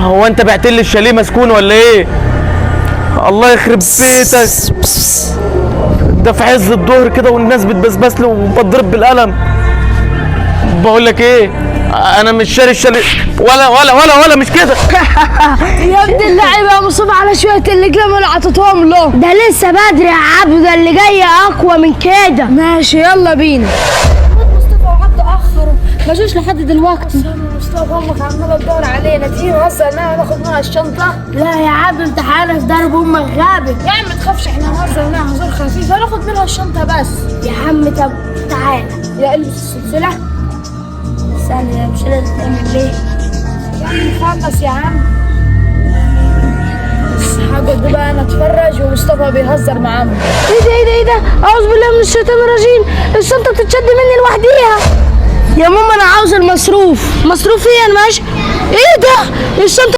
هو انت بعت لي الشاليه مسكون ولا ايه؟ الله يخرب بيتك، ده في عز الظهر كده والناس بتبسبس لي وبضرب بالقلم. بقول لك ايه، انا مش شاري الشاليه ولا مش كده. يا ابن اللعيبه يا مصطفى على شويه الاقلام اللي عطيتهم له. ده لسه بدري يا عبد، ده اللي جاي اقوى من كده. ماشي يلا بينا. مصطفى وعبد اخروا ما جوش لحد دلوقتي. مصطفى امك عماله تدور علينا، تيجي نهزر معاها ناخد منها الشنطه. لا يا عبد انت عارف ضرب امك غابت. يا عم ما تخافش، احنا نهزر معاها هزار خفيف، هناخد منها الشنطه بس. يا عم طب تعالى. يا البس السلسله. ثانية مش لازم تعمل ليه؟ يا عم خلص يا عم. بس هقعد بقى انا اتفرج ومصطفى بيهزر مع عمه. ايه ده اعوذ بالله من الشيطان الرجيم، الشنطه بتتشد مني لوحديها. يا ماما انا عاوز المصروف. مصروف ايه؟ انا ماشي. ايه ده الشنطه